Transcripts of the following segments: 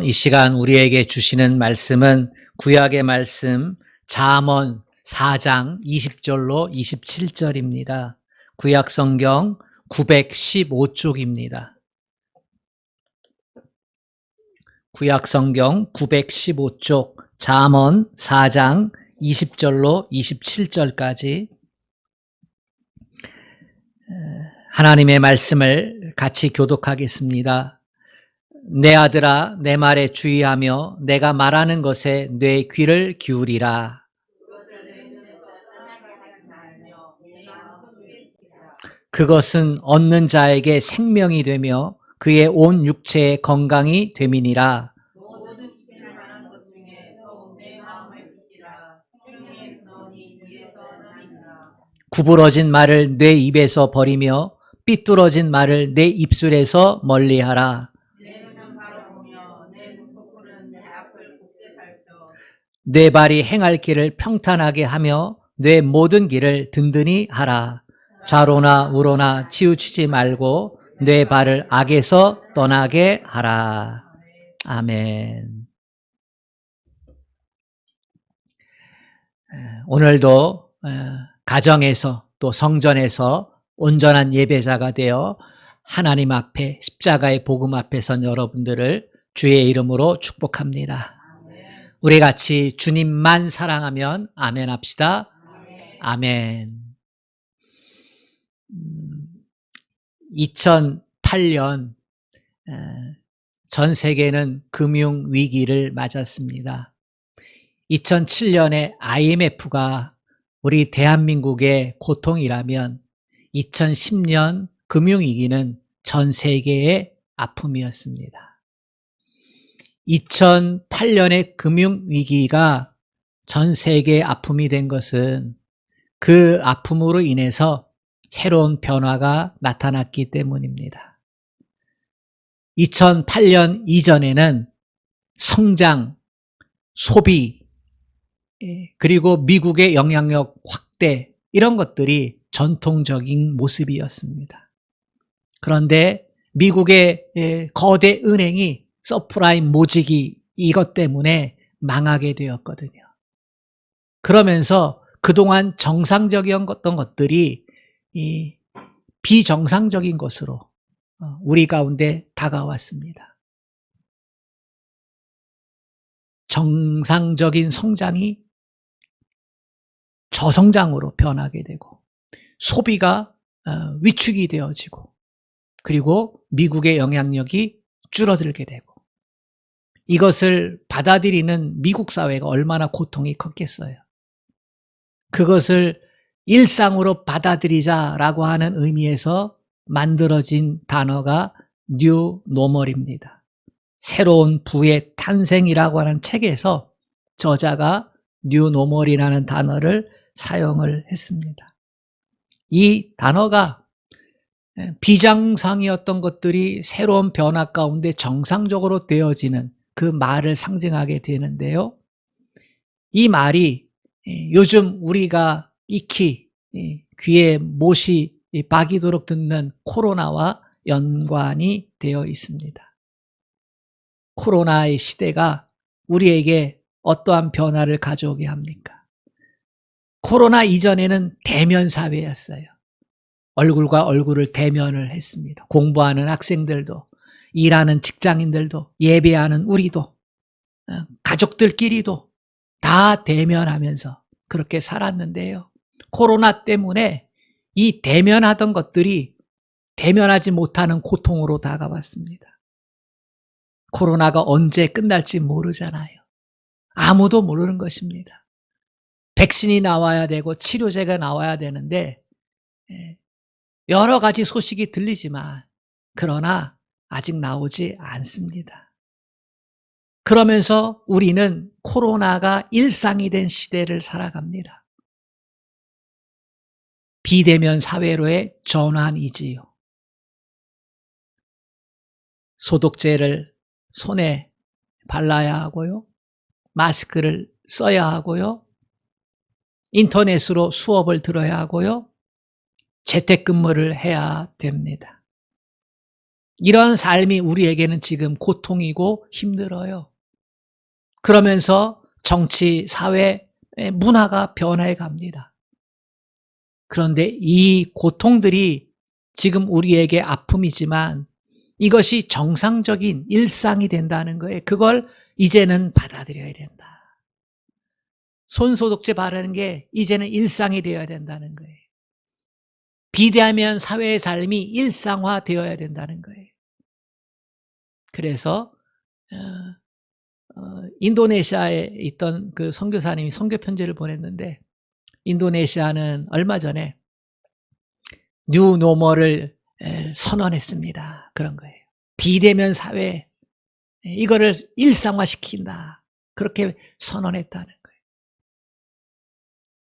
이 시간 우리에게 주시는 말씀은 구약의 말씀 잠언 4장 20절로 27절입니다. 구약 성경 915쪽입니다. 구약 성경 915쪽 잠언 4장 20절로 27절까지 하나님의 말씀을 같이 교독하겠습니다. 내 아들아, 내 말에 주의하며 내가 말하는 것에 내 귀를 기울이라. 그것은 얻는 자에게 생명이 되며 그의 온 육체의 건강이 됨이니라. 구부러진 말을 내 입에서 버리며 삐뚤어진 말을 내 입술에서 멀리하라. 내 발이 행할 길을 평탄하게 하며 내 모든 길을 든든히 하라. 좌로나 우로나 치우치지 말고 내 발을 악에서 떠나게 하라. 아멘. 오늘도 가정에서 또 성전에서 온전한 예배자가 되어 하나님 앞에 십자가의 복음 앞에 선 여러분들을 주의 이름으로 축복합니다. 우리 같이 주님만 사랑하면 아멘 합시다. 아멘. 2008년 전 세계는 금융위기를 맞았습니다. 2007년에 IMF가 우리 대한민국의 고통이라면 2010년 금융위기는 전 세계의 아픔이었습니다. 2008년의 금융위기가 전 세계의 아픔이 된 것은 그 아픔으로 인해서 새로운 변화가 나타났기 때문입니다. 2008년 이전에는 성장, 소비, 그리고 미국의 영향력 확대 이런 것들이 전통적인 모습이었습니다. 그런데 미국의 거대 은행이 서프라임 모직이 이것 때문에 망하게 되었거든요. 그러면서 그동안 정상적이었던 것들이 이 비정상적인 것으로 우리 가운데 다가왔습니다. 정상적인 성장이 저성장으로 변하게 되고 소비가 위축이 되어지고 그리고 미국의 영향력이 줄어들게 되고 이것을 받아들이는 미국 사회가 얼마나 고통이 컸겠어요. 그것을 일상으로 받아들이자라고 하는 의미에서 만들어진 단어가 뉴 노멀입니다. 새로운 부의 탄생이라고 하는 책에서 저자가 뉴 노멀이라는 단어를 사용을 했습니다. 이 단어가 비정상이었던 것들이 새로운 변화 가운데 정상적으로 되어지는 그 말을 상징하게 되는데요. 이 말이 요즘 우리가 익히 귀에 못이 박이도록 듣는 코로나와 연관이 되어 있습니다. 코로나의 시대가 우리에게 어떠한 변화를 가져오게 합니까? 코로나 이전에는 대면 사회였어요. 얼굴과 얼굴을 대면을 했습니다. 공부하는 학생들도 일하는 직장인들도 예배하는 우리도 가족들끼리도 다 대면하면서 그렇게 살았는데요. 코로나 때문에 이 대면하던 것들이 대면하지 못하는 고통으로 다가왔습니다. 코로나가 언제 끝날지 모르잖아요. 아무도 모르는 것입니다. 백신이 나와야 되고 치료제가 나와야 되는데 여러 가지 소식이 들리지만 그러나 아직 나오지 않습니다. 그러면서 우리는 코로나가 일상이 된 시대를 살아갑니다. 비대면 사회로의 전환이지요. 소독제를 손에 발라야 하고요. 마스크를 써야 하고요. 인터넷으로 수업을 들어야 하고요. 재택근무를 해야 됩니다. 이런 삶이 우리에게는 지금 고통이고 힘들어요. 그러면서 정치, 사회, 문화가 변화해 갑니다. 그런데 이 고통들이 지금 우리에게 아픔이지만 이것이 정상적인 일상이 된다는 거예요. 그걸 이제는 받아들여야 된다. 손소독제 바르는 게 이제는 일상이 되어야 된다는 거예요. 비대면 사회의 삶이 일상화되어야 된다는 거예요. 그래서 인도네시아에 있던 그 선교사님이 선교 편지를 보냈는데 인도네시아는 얼마 전에 뉴노멀을 선언했습니다. 그런 거예요. 비대면 사회 이거를 일상화시킨다. 그렇게 선언했다는 거예요.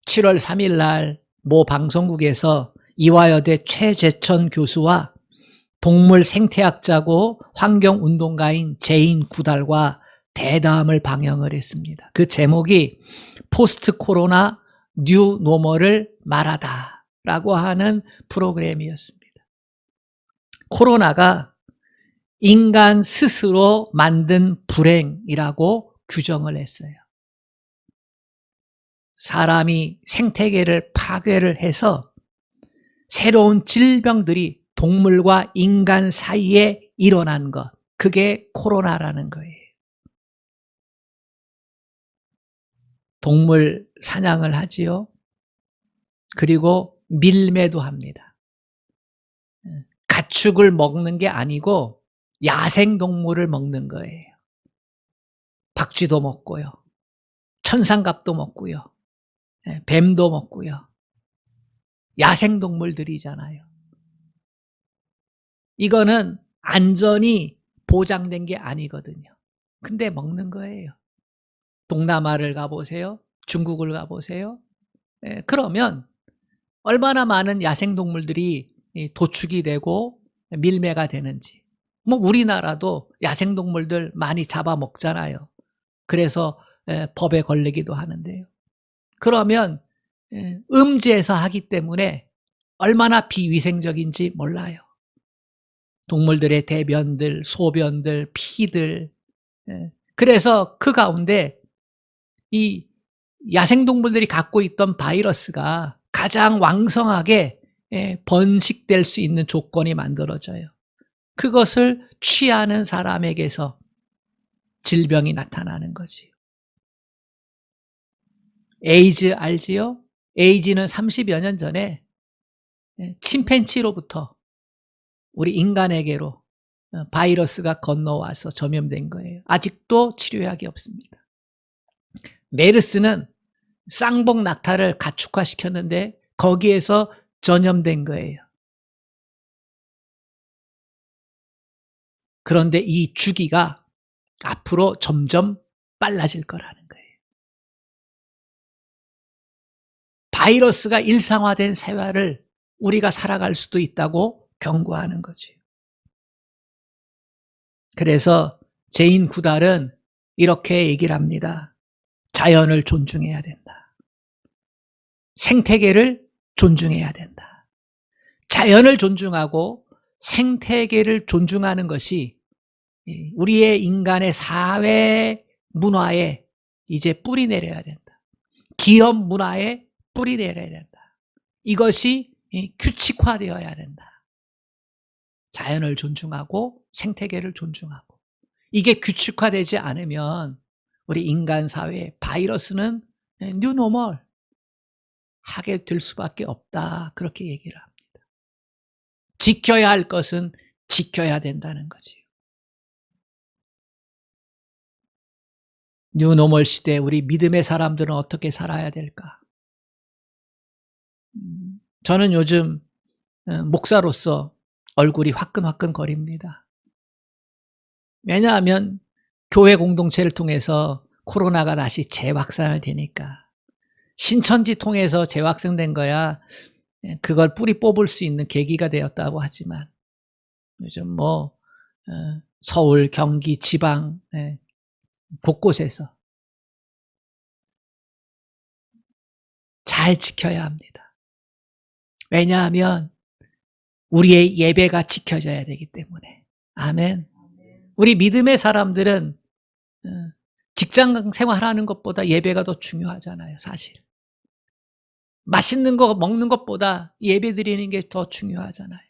7월 3일 날 모 방송국에서 이화여대 최재천 교수와 동물 생태학자고 환경운동가인 제인 구달과 대담을 방영을 했습니다. 그 제목이 포스트 코로나 뉴 노멀을 말하다 라고 하는 프로그램이었습니다. 코로나가 인간 스스로 만든 불행이라고 규정을 했어요. 사람이 생태계를 파괴를 해서 새로운 질병들이 동물과 인간 사이에 일어난 것, 그게 코로나라는 거예요. 동물 사냥을 하지요. 그리고 밀매도 합니다. 가축을 먹는 게 아니고 야생동물을 먹는 거예요. 박쥐도 먹고요. 천상갑도 먹고요. 뱀도 먹고요. 야생동물들이잖아요. 이거는 안전이 보장된 게 아니거든요. 근데 먹는 거예요. 동남아를 가보세요. 중국을 가보세요. 그러면 얼마나 많은 야생동물들이 도축이 되고 밀매가 되는지. 뭐 우리나라도 야생동물들 많이 잡아먹잖아요. 그래서 법에 걸리기도 하는데요. 그러면 음지에서 하기 때문에 얼마나 비위생적인지 몰라요. 동물들의 대변들, 소변들, 피들. 그래서 그 가운데 이 야생동물들이 갖고 있던 바이러스가 가장 왕성하게 번식될 수 있는 조건이 만들어져요. 그것을 취하는 사람에게서 질병이 나타나는 거지요. 에이즈 알지요? 에이즈는 30여 년 전에 침팬지로부터 우리 인간에게로 바이러스가 건너와서 전염된 거예요. 아직도 치료약이 없습니다. 메르스는 쌍복 낙타를 가축화시켰는데 거기에서 전염된 거예요. 그런데 이 주기가 앞으로 점점 빨라질 거라는 거예요. 바이러스가 일상화된 생활을 우리가 살아갈 수도 있다고 경고하는 거죠. 그래서 제인 구달은 이렇게 얘기를 합니다. 자연을 존중해야 된다. 생태계를 존중해야 된다. 자연을 존중하고 생태계를 존중하는 것이 우리의 인간의 사회 문화에 이제 뿌리 내려야 된다. 기업 문화에 뿌리 내려야 된다. 이것이 규칙화되어야 된다. 자연을 존중하고 생태계를 존중하고 이게 규칙화되지 않으면 우리 인간 사회에 바이러스는 뉴노멀 하게 될 수밖에 없다. 그렇게 얘기를 합니다. 지켜야 할 것은 지켜야 된다는 거지요. 뉴노멀 시대에 우리 믿음의 사람들은 어떻게 살아야 될까? 저는 요즘 목사로서 얼굴이 화끈화끈거립니다. 왜냐하면 교회 공동체를 통해서 코로나가 다시 재확산을 되니까 신천지 통해서 재확산된 거야 그걸 뿌리 뽑을 수 있는 계기가 되었다고 하지만 요즘 뭐 서울, 경기, 지방 곳곳에서 잘 지켜야 합니다. 왜냐하면 우리의 예배가 지켜져야 되기 때문에 아멘. 우리 믿음의 사람들은 직장 생활하는 것보다 예배가 더 중요하잖아요, 사실. 맛있는 거 먹는 것보다 예배 드리는 게 더 중요하잖아요.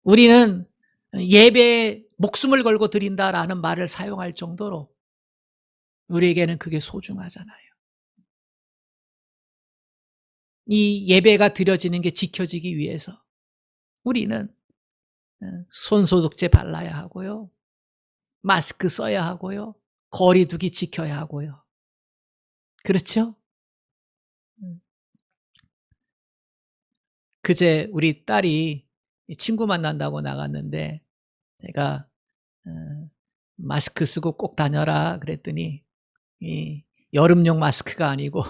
우리는 예배에 목숨을 걸고 드린다라는 말을 사용할 정도로 우리에게는 그게 소중하잖아요. 이 예배가 드려지는 게 지켜지기 위해서 우리는 손소독제 발라야 하고요. 마스크 써야 하고요. 거리 두기 지켜야 하고요. 그렇죠? 그제 우리 딸이 친구 만난다고 나갔는데 제가 마스크 쓰고 꼭 다녀라 그랬더니 이 여름용 마스크가 아니고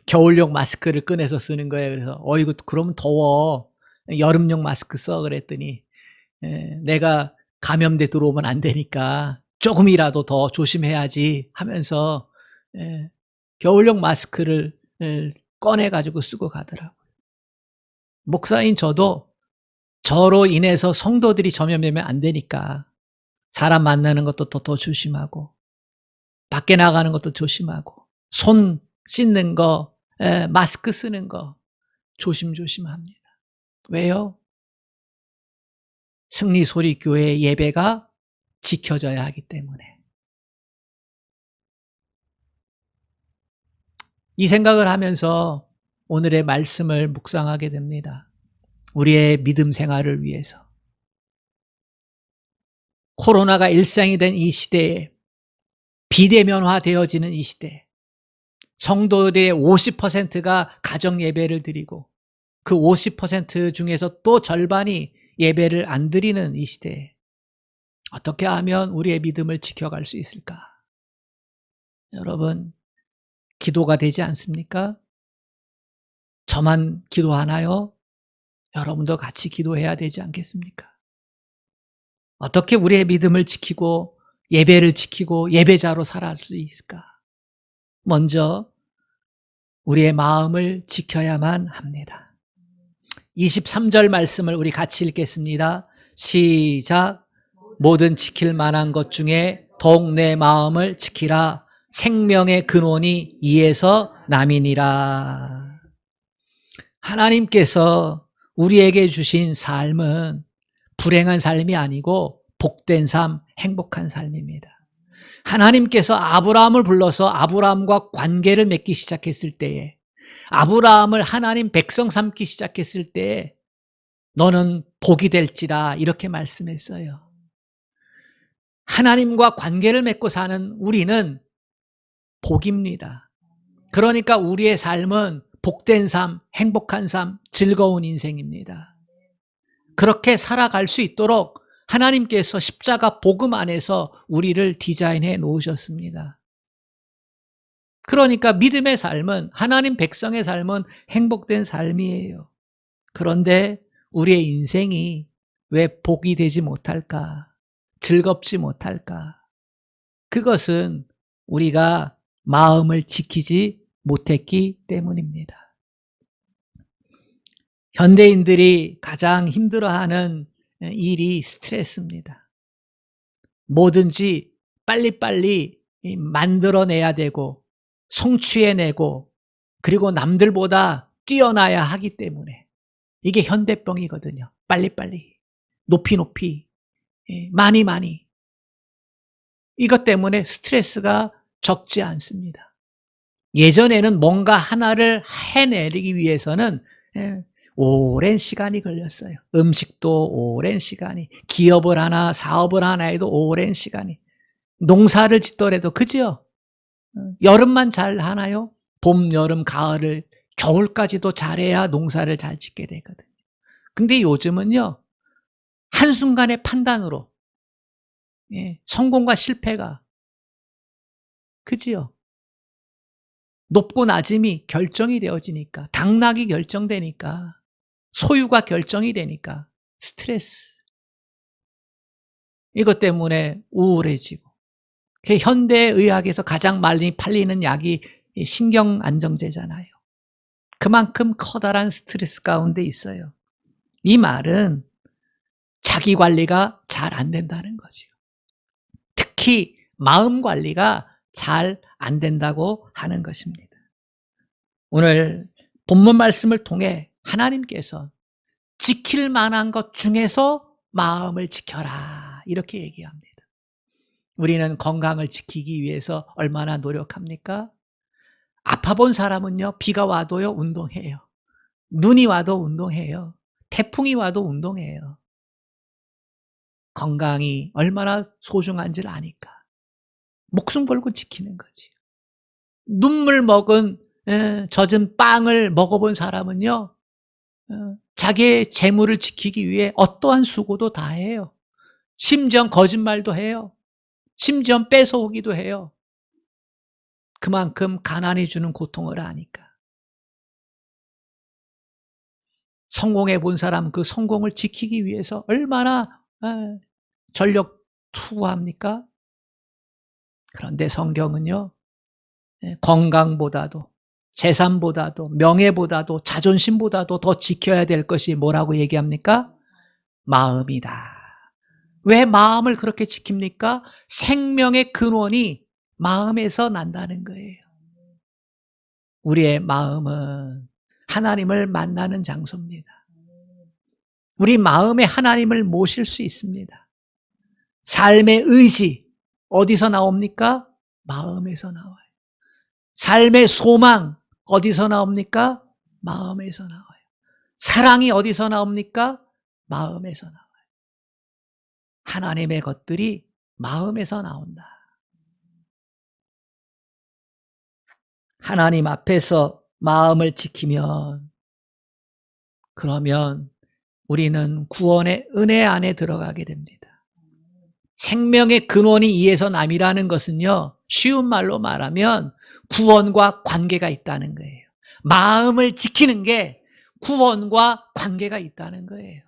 겨울용 마스크를 꺼내서 쓰는 거예요. 그래서 어이구 그러면 더워. 여름용 마스크 써 그랬더니 내가 감염돼 들어오면 안 되니까 조금이라도 더 조심해야지 하면서 겨울용 마스크를 꺼내가지고 쓰고 가더라고요. 목사인 저로 인해서 성도들이 전염되면 안 되니까 사람 만나는 것도 더 조심하고 밖에 나가는 것도 조심하고 손 씻는 거, 마스크 쓰는 거 조심합니다. 왜요? 승리소리교회 예배가 지켜져야 하기 때문에. 이 생각을 하면서 오늘의 말씀을 묵상하게 됩니다. 우리의 믿음 생활을 위해서. 코로나가 일상이 된 이 시대에 비대면화되어지는 이 시대, 성도들의 50%가 가정 예배를 드리고 그 50% 중에서 또 절반이 예배를 안 드리는 이 시대에 어떻게 하면 우리의 믿음을 지켜갈 수 있을까? 여러분, 기도가 되지 않습니까? 저만 기도하나요? 여러분도 같이 기도해야 되지 않겠습니까? 어떻게 우리의 믿음을 지키고 예배를 지키고 예배자로 살아갈 수 있을까? 먼저 우리의 마음을 지켜야만 합니다. 23절 말씀을 우리 같이 읽겠습니다. 시작. 모든 지킬 만한 것 중에 더욱 내 마음을 지키라. 생명의 근원이 이에서 남이니라. 하나님께서 우리에게 주신 삶은 불행한 삶이 아니고 복된 삶, 행복한 삶입니다. 하나님께서 아브라함을 불러서 아브라함과 관계를 맺기 시작했을 때에, 아브라함을 하나님 백성 삼기 시작했을 때에 너는 복이 될지라 이렇게 말씀했어요. 하나님과 관계를 맺고 사는 우리는 복입니다. 그러니까 우리의 삶은 복된 삶, 행복한 삶, 즐거운 인생입니다. 그렇게 살아갈 수 있도록 하나님께서 십자가 복음 안에서 우리를 디자인해 놓으셨습니다. 그러니까 믿음의 삶은, 하나님 백성의 삶은 행복된 삶이에요. 그런데 우리의 인생이 왜 복이 되지 못할까? 즐겁지 못할까? 그것은 우리가 마음을 지키지 못했기 때문입니다. 현대인들이 가장 힘들어하는 일이 스트레스입니다. 뭐든지 빨리빨리 만들어내야 되고 성취해내고 그리고 남들보다 뛰어나야 하기 때문에 이게 현대병이거든요. 빨리빨리, 높이, 많이. 이것 때문에 스트레스가 적지 않습니다. 예전에는 뭔가 하나를 해내기 위해서는 오랜 시간이 걸렸어요. 음식도 오랜 시간이, 기업을 하나, 사업을 하나 해도 오랜 시간이, 농사를 짓더라도, 그죠? 여름만 잘 하나요? 봄, 여름, 가을을, 겨울까지도 잘해야 농사를 잘 짓게 되거든요. 근데 요즘은요, 한순간의 판단으로, 성공과 실패가, 그지요? 높고 낮음이 결정이 되어지니까, 당락이 결정되니까, 소유가 결정이 되니까 스트레스. 이것 때문에 우울해지고. 현대의학에서 가장 많이 팔리는 약이 신경안정제잖아요. 그만큼 커다란 스트레스 가운데 있어요. 이 말은 자기 관리가 잘 안 된다는 거죠. 특히 마음 관리가 잘 안 된다고 하는 것입니다. 오늘 본문 말씀을 통해 하나님께서 지킬 만한 것 중에서 마음을 지켜라 이렇게 얘기합니다. 우리는 건강을 지키기 위해서 얼마나 노력합니까? 아파 본 사람은요, 비가 와도요 운동해요. 눈이 와도 운동해요. 태풍이 와도 운동해요. 건강이 얼마나 소중한지를 아니까 목숨 걸고 지키는 거지. 눈물 먹은 젖은 빵을 먹어본 사람은요, 자기의 재물을 지키기 위해 어떠한 수고도 다 해요. 심지어 거짓말도 해요. 심지어 뺏어오기도 해요. 그만큼 가난이 주는 고통을 아니까. 성공해 본 사람 그 성공을 지키기 위해서 얼마나 전력 투구합니까? 그런데 성경은요, 건강보다도 재산보다도 명예보다도 자존심보다도 더 지켜야 될 것이 뭐라고 얘기합니까? 마음이다. 왜 마음을 그렇게 지킵니까? 생명의 근원이 마음에서 난다는 거예요. 우리의 마음은 하나님을 만나는 장소입니다. 우리 마음에 하나님을 모실 수 있습니다. 삶의 의지 어디서 나옵니까? 마음에서 나와요. 삶의 소망 어디서 나옵니까? 마음에서 나와요. 사랑이 어디서 나옵니까? 마음에서 나와요. 하나님의 것들이 마음에서 나온다. 하나님 앞에서 마음을 지키면, 그러면 우리는 구원의 은혜 안에 들어가게 됩니다. 생명의 근원이 이에서 남이라는 것은요, 쉬운 말로 말하면 구원과 관계가 있다는 거예요. 마음을 지키는 게 구원과 관계가 있다는 거예요.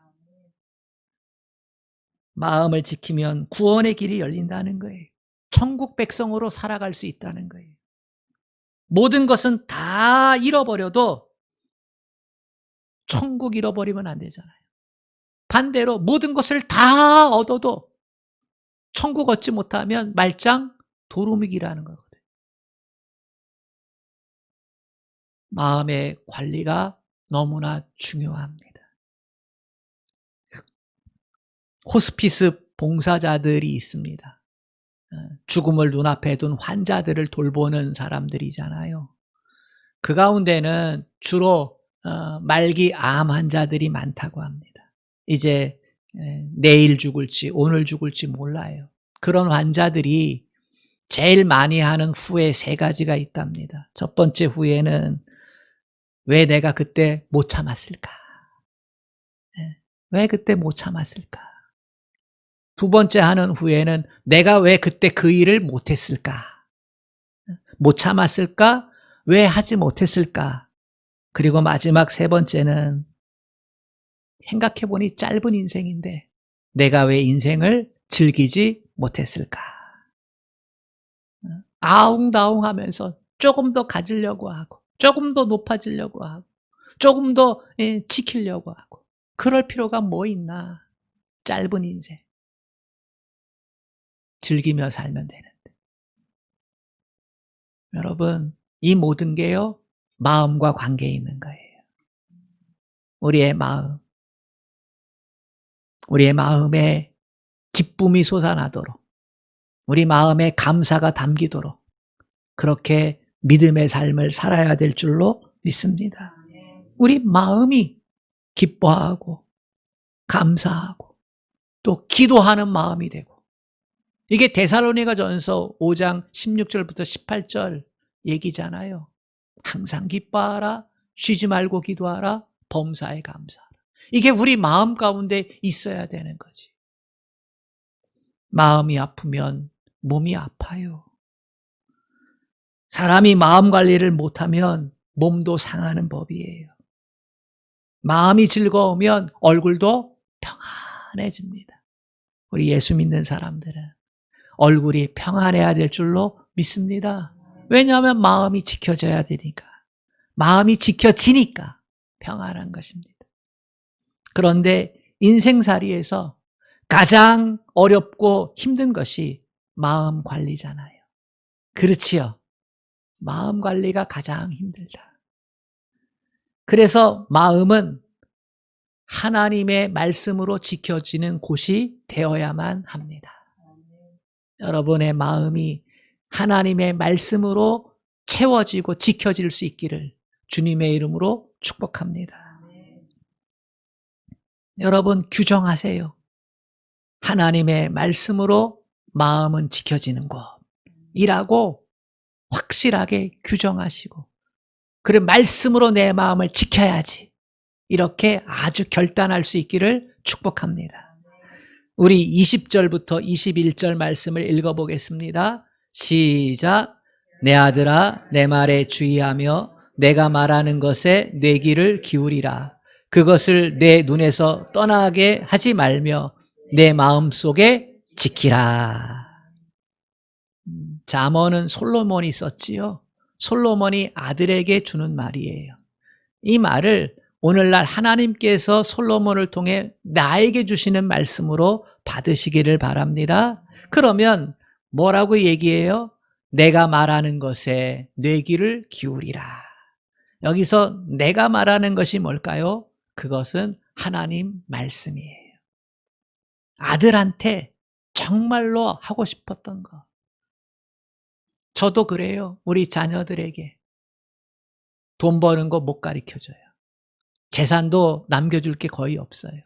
마음을 지키면 구원의 길이 열린다는 거예요. 천국 백성으로 살아갈 수 있다는 거예요. 모든 것은 다 잃어버려도 천국 잃어버리면 안 되잖아요. 반대로 모든 것을 다 얻어도 천국 얻지 못하면 말짱 도루묵이라는 거거든요. 마음의 관리가 너무나 중요합니다. 호스피스 봉사자들이 있습니다. 죽음을 눈앞에 둔 환자들을 돌보는 사람들이잖아요. 그 가운데는 주로 말기 암 환자들이 많다고 합니다. 이제 내일 죽을지 오늘 죽을지 몰라요. 그런 환자들이 제일 많이 하는 후회 3가지가 있답니다. 첫 번째 후회는 왜 내가 그때 못 참았을까? 왜 그때 못 참았을까? 두 번째 하는 후회는 내가 왜 그때 그 일을 못했을까? 못 참았을까? 왜 하지 못했을까? 그리고 마지막 3번째는 생각해보니 짧은 인생인데 내가 왜 인생을 즐기지 못했을까? 아웅다웅하면서 조금 더 가지려고 하고 조금 더 높아지려고 하고 조금 더 지키려고 하고 그럴 필요가 뭐 있나? 짧은 인생 즐기며 살면 되는데. 여러분, 이 모든 게요 마음과 관계에 있는 거예요. 우리의 마음에 기쁨이 솟아나도록, 우리 마음에 감사가 담기도록 그렇게 믿음의 삶을 살아야 될 줄로 믿습니다. 우리 마음이 기뻐하고 감사하고 또 기도하는 마음이 되고, 이게 데살로니가전서 5장 16절부터 18절 얘기잖아요. 항상 기뻐하라, 쉬지 말고 기도하라, 범사에 감사하라. 이게 우리 마음 가운데 있어야 되는 거지. 마음이 아프면 몸이 아파요. 사람이 마음 관리를 못하면 몸도 상하는 법이에요. 마음이 즐거우면 얼굴도 평안해집니다. 우리 예수 믿는 사람들은 얼굴이 평안해야 될 줄로 믿습니다. 왜냐하면 마음이 지켜져야 되니까. 마음이 지켜지니까 평안한 것입니다. 그런데 인생살이에서 가장 어렵고 힘든 것이 마음 관리잖아요. 그렇지요. 마음 관리가 가장 힘들다. 그래서 마음은 하나님의 말씀으로 지켜지는 곳이 되어야만 합니다. 여러분의 마음이 하나님의 말씀으로 채워지고 지켜질 수 있기를 주님의 이름으로 축복합니다. 여러분 규정하세요. 하나님의 말씀으로 마음은 지켜지는 곳이라고 확실하게 규정하시고, 그래 말씀으로 내 마음을 지켜야지, 이렇게 아주 결단할 수 있기를 축복합니다. 우리 20절부터 21절 말씀을 읽어보겠습니다. 시작. 내 아들아 내 말에 주의하며 내가 말하는 것에 내 귀를 기울이라. 그것을 내 눈에서 떠나게 하지 말며 내 마음속에 지키라. 잠언은 솔로몬이 썼지요. 솔로몬이 아들에게 주는 말이에요. 이 말을 오늘날 하나님께서 솔로몬을 통해 나에게 주시는 말씀으로 받으시기를 바랍니다. 그러면 뭐라고 얘기해요? 내가 말하는 것에 뇌 귀를 기울이라. 여기서 내가 말하는 것이 뭘까요? 그것은 하나님 말씀이에요. 아들한테 정말로 하고 싶었던 거. 저도 그래요. 우리 자녀들에게 돈 버는 거 못 가르쳐줘요. 재산도 남겨줄 게 거의 없어요.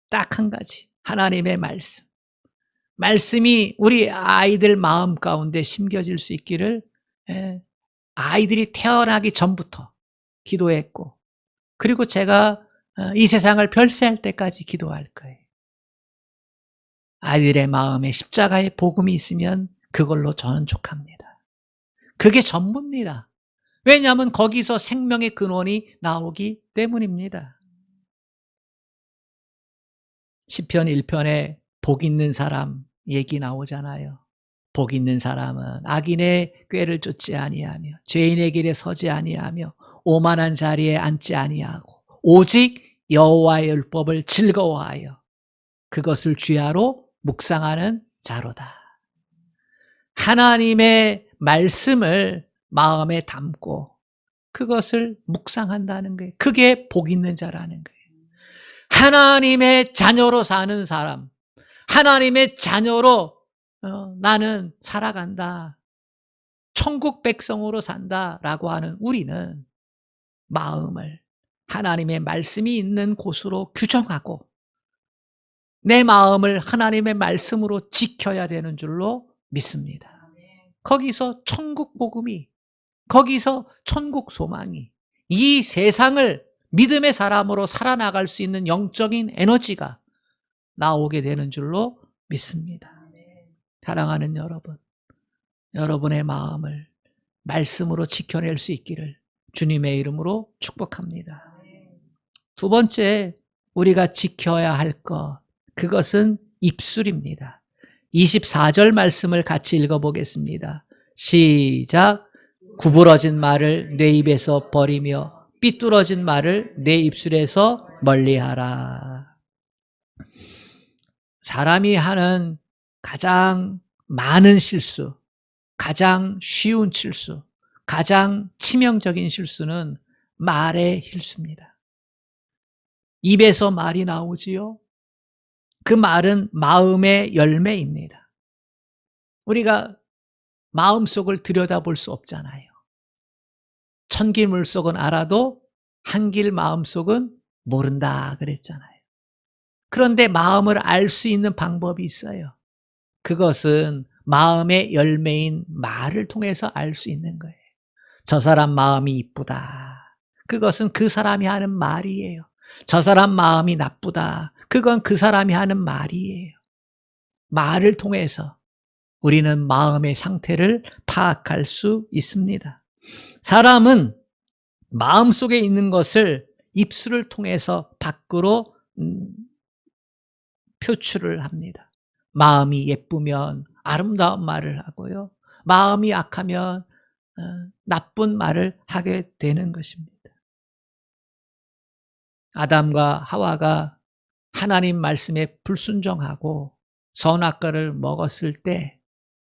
딱 한 가지, 하나님의 말씀. 말씀이 우리 아이들 마음 가운데 심겨질 수 있기를 아이들이 태어나기 전부터 기도했고, 그리고 제가 이 세상을 별세할 때까지 기도할 거예요. 아이들의 마음에 십자가의 복음이 있으면 그걸로 저는 족합니다. 그게 전부입니다. 왜냐하면 거기서 생명의 근원이 나오기 때문입니다. 시편 1편에 복 있는 사람 얘기 나오잖아요. 복 있는 사람은 악인의 꾀를 쫓지 아니하며 죄인의 길에 서지 아니하며 오만한 자리에 앉지 아니하고 오직 여호와의 율법을 즐거워하여 그것을 주야로 묵상하는 자로다. 하나님의 말씀을 마음에 담고 그것을 묵상한다는 거예요. 그게 복 있는 자라는 거예요. 하나님의 자녀로 사는 사람, 하나님의 자녀로 나는 살아간다, 천국 백성으로 산다라고 하는 우리는 마음을 하나님의 말씀이 있는 곳으로 규정하고 내 마음을 하나님의 말씀으로 지켜야 되는 줄로 믿습니다. 거기서 천국 복음이, 거기서 천국 소망이, 이 세상을 믿음의 사람으로 살아나갈 수 있는 영적인 에너지가 나오게 되는 줄로 믿습니다. 사랑하는 여러분, 여러분의 마음을 말씀으로 지켜낼 수 있기를 주님의 이름으로 축복합니다. 두 번째, 우리가 지켜야 할 것, 그것은 입술입니다. 24절 말씀을 같이 읽어보겠습니다. 시작. 구부러진 말을 내 입에서 버리며 삐뚤어진 말을 내 입술에서 멀리하라. 사람이 하는 가장 많은 실수, 가장 쉬운 실수, 가장 치명적인 실수는 말의 실수입니다. 입에서 말이 나오지요. 그 말은 마음의 열매입니다. 우리가 마음속을 들여다볼 수 없잖아요. 천길 물속은 알아도 한길 마음속은 모른다 그랬잖아요. 그런데 마음을 알 수 있는 방법이 있어요. 그것은 마음의 열매인 말을 통해서 알 수 있는 거예요. 저 사람 마음이 이쁘다. 그것은 그 사람이 하는 말이에요. 저 사람 마음이 나쁘다. 그건 그 사람이 하는 말이에요. 말을 통해서 우리는 마음의 상태를 파악할 수 있습니다. 사람은 마음속에 있는 것을 입술을 통해서 밖으로 표출을 합니다. 마음이 예쁘면 아름다운 말을 하고요. 마음이 악하면 나쁜 말을 하게 되는 것입니다. 아담과 하와가 하나님 말씀에 불순종하고 선악과를 먹었을 때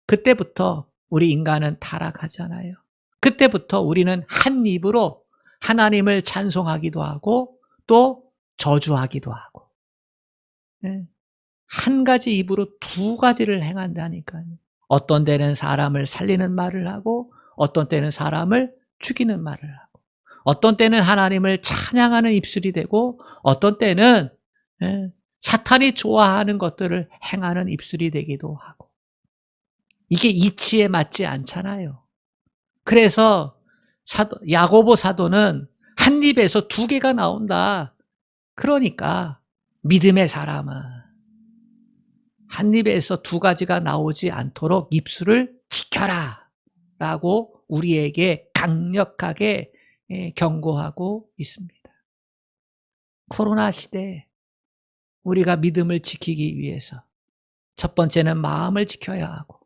그때부터 우리 인간은 타락하잖아요. 그때부터 우리는 한 입으로 하나님을 찬송하기도 하고 또 저주하기도 하고, 한 가지 입으로 두 가지를 행한다니까요. 어떤 때는 사람을 살리는 말을 하고 어떤 때는 사람을 죽이는 말을 하고, 어떤 때는 하나님을 찬양하는 입술이 되고 어떤 때는 사탄이 좋아하는 것들을 행하는 입술이 되기도 하고, 이게 이치에 맞지 않잖아요. 그래서 야고보 사도는 한 입에서 두 개가 나온다. 그러니까 믿음의 사람은 한 입에서 두 가지가 나오지 않도록 입술을 지켜라 라고 우리에게 강력하게 경고하고 있습니다. 코로나 시대에 우리가 믿음을 지키기 위해서 첫 번째는 마음을 지켜야 하고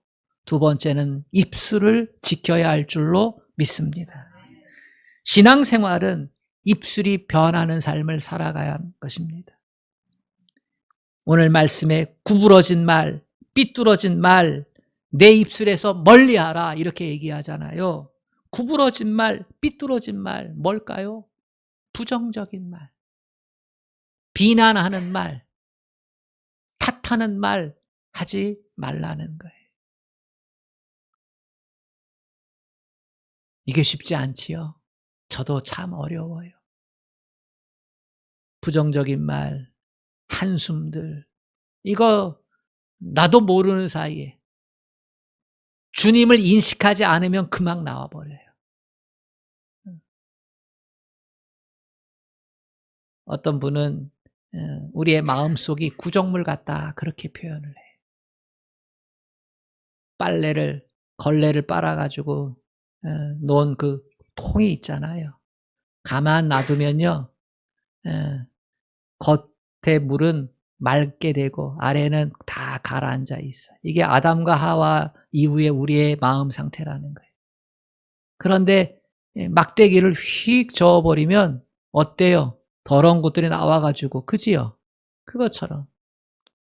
두 번째는 입술을 지켜야 할 줄로 믿습니다. 신앙생활은 입술이 변하는 삶을 살아가야 하는 것입니다. 오늘 말씀에 구부러진 말, 삐뚤어진 말, 내 입술에서 멀리하라 이렇게 얘기하잖아요. 구부러진 말, 삐뚤어진 말 뭘까요? 부정적인 말, 비난하는 말, 탓하는 말 하지 말라는 거예요. 이게 쉽지 않지요. 저도 참 어려워요. 부정적인 말, 한숨들, 이거 나도 모르는 사이에 주님을 인식하지 않으면 그만 나와버려요. 어떤 분은 우리의 마음속이 구정물 같다 그렇게 표현을 해요. 걸레를 빨아가지고 놓은 그 통이 있잖아요. 가만 놔두면요, 겉에 물은 맑게 되고 아래는 다 가라앉아 있어요. 이게 아담과 하와 이후에 우리의 마음 상태라는 거예요. 그런데 막대기를 휙 저어버리면 어때요? 더러운 것들이 나와가지고, 그지요? 그것처럼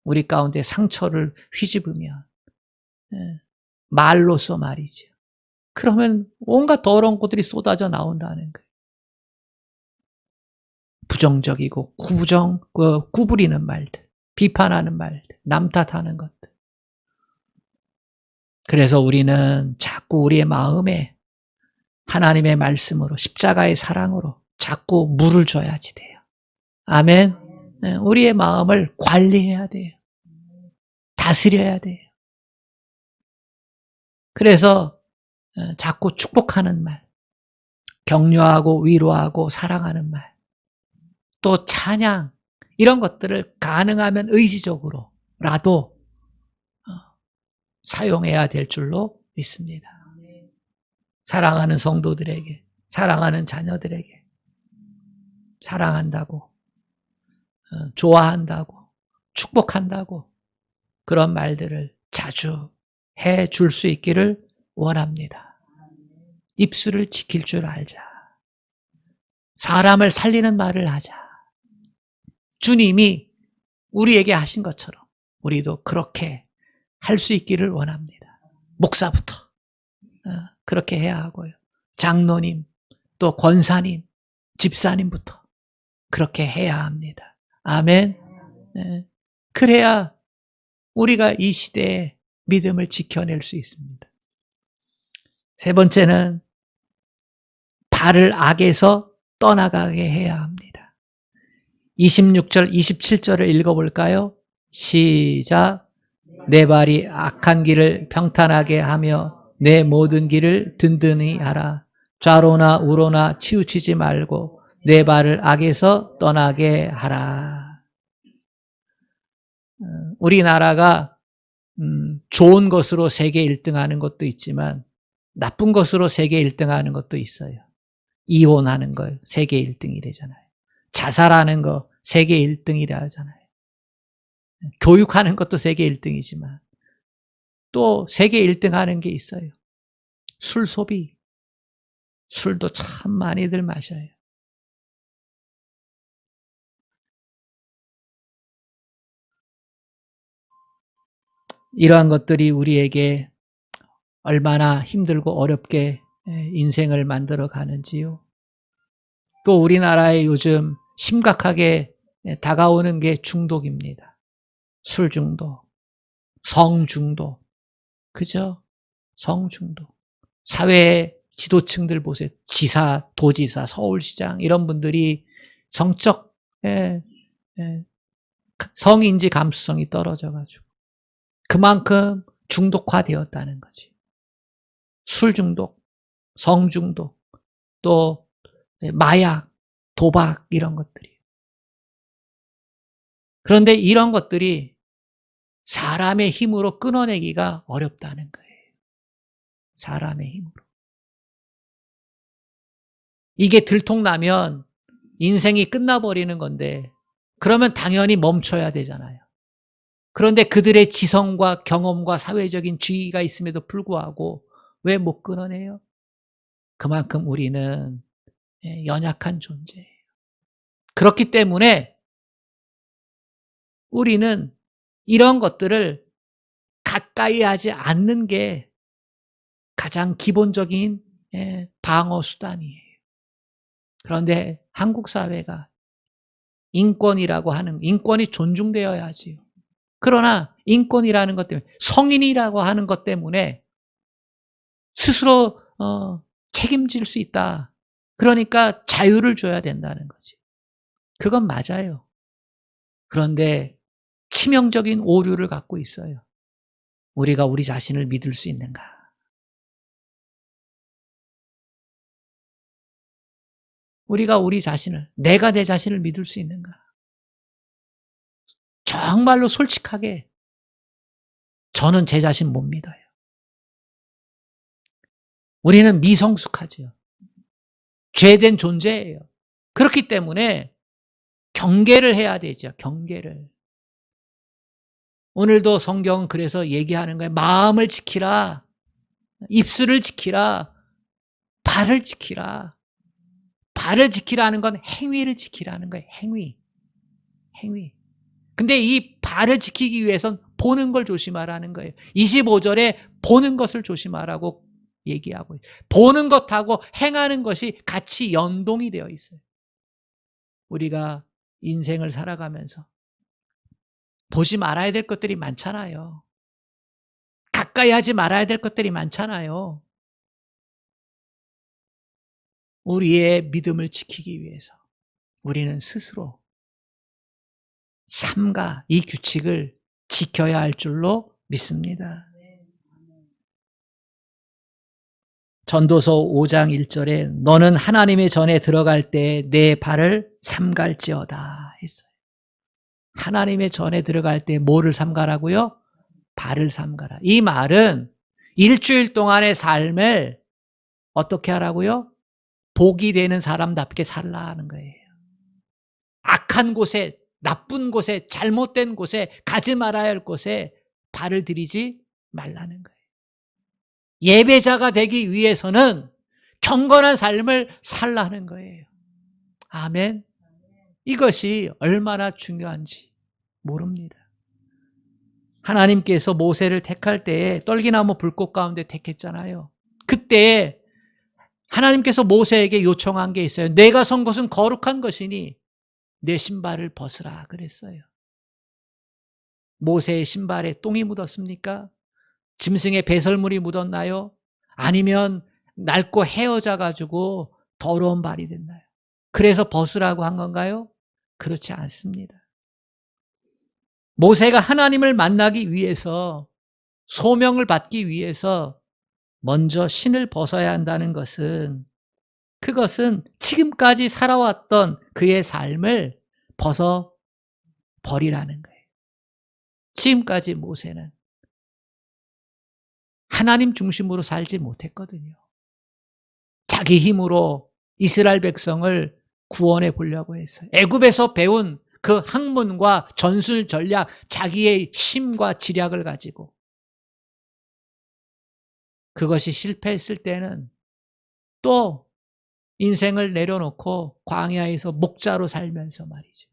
우리 가운데 상처를 휘집으면 말로써 말이죠. 그러면 온갖 더러운 것들이 쏟아져 나온다는 거예요. 부정적이고 구부리는 말들, 비판하는 말들, 남 탓하는 것들. 그래서 우리는 자꾸 우리의 마음에 하나님의 말씀으로, 십자가의 사랑으로 자꾸 물을 줘야지 돼요. 아멘. 우리의 마음을 관리해야 돼요. 다스려야 돼요. 그래서 자꾸 축복하는 말, 격려하고 위로하고 사랑하는 말, 또 찬양, 이런 것들을 가능하면 의지적으로라도 사용해야 될 줄로 믿습니다. 사랑하는 성도들에게, 사랑하는 자녀들에게 사랑한다고, 좋아한다고, 축복한다고 그런 말들을 자주 해 줄 수 있기를 원합니다. 입술을 지킬 줄 알자. 사람을 살리는 말을 하자. 주님이 우리에게 하신 것처럼 우리도 그렇게 할 수 있기를 원합니다. 목사부터 그렇게 해야 하고요. 장로님, 또 권사님, 집사님부터 그렇게 해야 합니다. 아멘. 그래야 우리가 이 시대에 믿음을 지켜낼 수 있습니다. 세 번째는 발을 악에서 떠나가게 해야 합니다. 26절, 27절을 읽어볼까요? 시작. 내 발이 악한 길을 평탄하게 하며 내 모든 길을 든든히 하라. 좌로나 우로나 치우치지 말고 내 발을 악에서 떠나게 하라. 우리나라가 좋은 것으로 세계 1등 하는 것도 있지만 나쁜 것으로 세계 1등 하는 것도 있어요. 이혼하는 거 세계 1등이래잖아요. 자살하는 거 세계 1등이라 하잖아요. 교육하는 것도 세계 1등이지만 또 세계 1등 하는 게 있어요. 술 소비. 술도 참 많이들 마셔요. 이러한 것들이 우리에게 얼마나 힘들고 어렵게 인생을 만들어 가는지요. 또 우리나라에 요즘 심각하게 다가오는 게 중독입니다. 술 중독, 성 중독, 그죠? 성 중독. 사회 지도층들 보세요. 지사, 도지사, 서울시장 이런 분들이 성적 성인지 감수성이 떨어져가지고 그만큼 중독화되었다는 거지. 술 중독, 성 중독, 또 마약, 도박 이런 것들이. 그런데 이런 것들이 사람의 힘으로 끊어내기가 어렵다는 거예요. 사람의 힘으로. 이게 들통나면 인생이 끝나버리는 건데 그러면 당연히 멈춰야 되잖아요. 그런데 그들의 지성과 경험과 사회적인 지위가 있음에도 불구하고 왜 못 끊어내요? 그만큼 우리는 연약한 존재예요. 그렇기 때문에 우리는 이런 것들을 가까이 하지 않는 게 가장 기본적인 방어 수단이에요. 그런데 한국 사회가 인권이라고 하는, 인권이 존중되어야지요. 그러나 인권이라는 것 때문에, 성인이라고 하는 것 때문에 스스로 책임질 수 있다. 그러니까 자유를 줘야 된다는 거지. 그건 맞아요. 그런데 치명적인 오류를 갖고 있어요. 우리가 우리 자신을 믿을 수 있는가? 우리가 우리 자신을, 내가 내 자신을 믿을 수 있는가? 정말로 솔직하게 저는 제 자신 못 믿어요. 우리는 미성숙하죠. 죄된 존재예요. 그렇기 때문에 경계를 해야 되죠. 경계를. 오늘도 성경은 그래서 얘기하는 거예요. 마음을 지키라. 입술을 지키라. 발을 지키라. 발을 지키라는 건 행위를 지키라는 거예요. 행위. 행위. 근데 이 발을 지키기 위해선 보는 걸 조심하라는 거예요. 25절에 보는 것을 조심하라고 얘기하고 있어요. 보는 것하고 행하는 것이 같이 연동이 되어 있어요. 우리가 인생을 살아가면서 보지 말아야 될 것들이 많잖아요. 가까이 하지 말아야 될 것들이 많잖아요. 우리의 믿음을 지키기 위해서 우리는 스스로 삼가 이 규칙을 지켜야 할 줄로 믿습니다. 전도서 5장 1절에 너는 하나님의 전에 들어갈 때 내 발을 삼갈지어다 했어요. 하나님의 전에 들어갈 때 뭐를 삼가라고요? 발을 삼가라. 이 말은 일주일 동안의 삶을 어떻게 하라고요? 복이 되는 사람답게 살라 하는 거예요. 악한 곳에, 나쁜 곳에, 잘못된 곳에, 가지 말아야 할 곳에 발을 들이지 말라는 거예요. 예배자가 되기 위해서는 경건한 삶을 살라는 거예요. 아멘. 이것이 얼마나 중요한지 모릅니다. 하나님께서 모세를 택할 때에 떨기나무 불꽃 가운데 택했잖아요. 그때 하나님께서 모세에게 요청한 게 있어요. 내가 선 것은 거룩한 것이니 내 신발을 벗으라 그랬어요. 모세의 신발에 똥이 묻었습니까? 짐승의 배설물이 묻었나요? 아니면 낡고 헤어져 가지고 더러운 발이 됐나요? 그래서 벗으라고 한 건가요? 그렇지 않습니다. 모세가 하나님을 만나기 위해서, 소명을 받기 위해서 먼저 신을 벗어야 한다는 것은, 그것은 지금까지 살아왔던 그의 삶을 벗어 버리라는 거예요. 지금까지 모세는 하나님 중심으로 살지 못했거든요. 자기 힘으로 이스라엘 백성을 구원해 보려고 했어요. 애굽에서 배운 그 학문과 전술 전략, 자기의 힘과 지략을 가지고 그것이 실패했을 때는 또 인생을 내려놓고 광야에서 목자로 살면서 말이죠.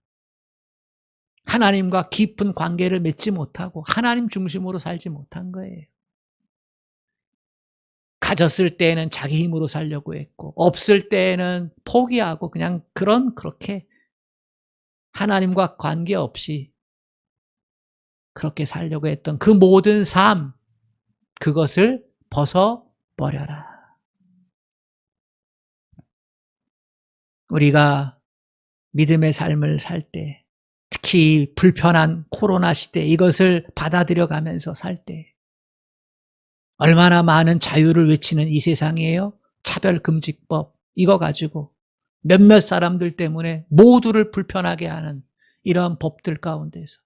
하나님과 깊은 관계를 맺지 못하고 하나님 중심으로 살지 못한 거예요. 가졌을 때에는 자기 힘으로 살려고 했고 없을 때에는 포기하고 그냥 그렇게 하나님과 관계없이 그렇게 살려고 했던 그 모든 삶, 그것을 벗어버려라. 우리가 믿음의 삶을 살 때, 특히 불편한 코로나 시대 이것을 받아들여 가면서 살 때 얼마나 많은 자유를 외치는 이 세상이에요. 차별금지법 이거 가지고 몇몇 사람들 때문에 모두를 불편하게 하는 이러한 법들 가운데서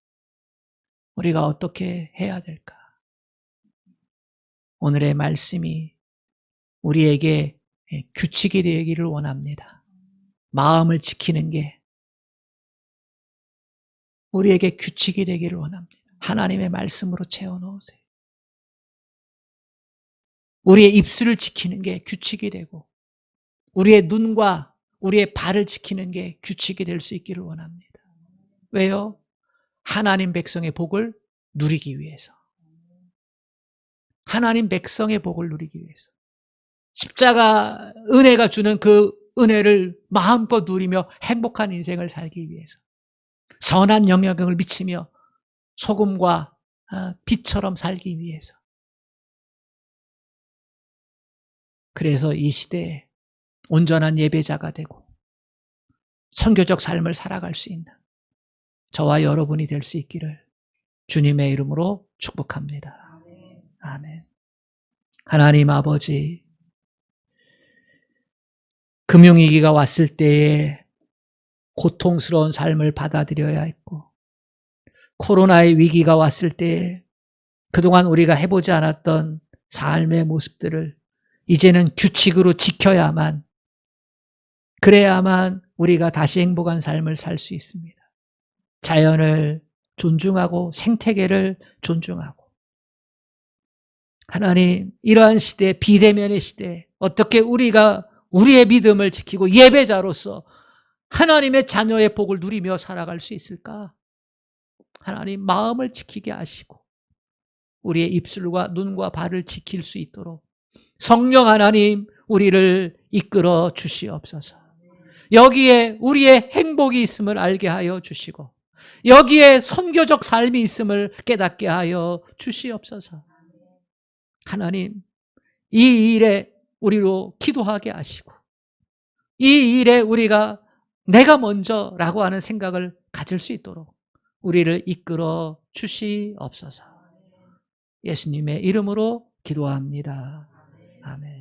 우리가 어떻게 해야 될까? 오늘의 말씀이 우리에게 규칙이 되기를 원합니다. 마음을 지키는 게 우리에게 규칙이 되기를 원합니다. 하나님의 말씀으로 채워넣으세요. 우리의 입술을 지키는 게 규칙이 되고 우리의 눈과 우리의 발을 지키는 게 규칙이 될 수 있기를 원합니다. 왜요? 하나님 백성의 복을 누리기 위해서. 하나님 백성의 복을 누리기 위해서. 십자가 은혜가 주는 그 은혜를 마음껏 누리며 행복한 인생을 살기 위해서. 선한 영향력을 미치며 소금과 빛처럼 살기 위해서. 그래서 이 시대에 온전한 예배자가 되고 선교적 삶을 살아갈 수 있는 저와 여러분이 될 수 있기를 주님의 이름으로 축복합니다. 아멘. 하나님 아버지, 금융위기가 왔을 때에 고통스러운 삶을 받아들여야 했고 코로나의 위기가 왔을 때에 그동안 우리가 해보지 않았던 삶의 모습들을 이제는 규칙으로 지켜야만, 그래야만 우리가 다시 행복한 삶을 살 수 있습니다. 자연을 존중하고 생태계를 존중하고 하나님, 이러한 시대, 비대면의 시대에 어떻게 우리가 우리의 믿음을 지키고 예배자로서 하나님의 자녀의 복을 누리며 살아갈 수 있을까? 하나님, 마음을 지키게 하시고 우리의 입술과 눈과 발을 지킬 수 있도록 성령 하나님, 우리를 이끌어 주시옵소서. 여기에 우리의 행복이 있음을 알게 하여 주시고 여기에 선교적 삶이 있음을 깨닫게 하여 주시옵소서. 하나님, 이 일에 우리로 기도하게 하시고 이 일에 우리가 내가 먼저라고 하는 생각을 가질 수 있도록 우리를 이끌어 주시옵소서. 예수님의 이름으로 기도합니다. 아멘.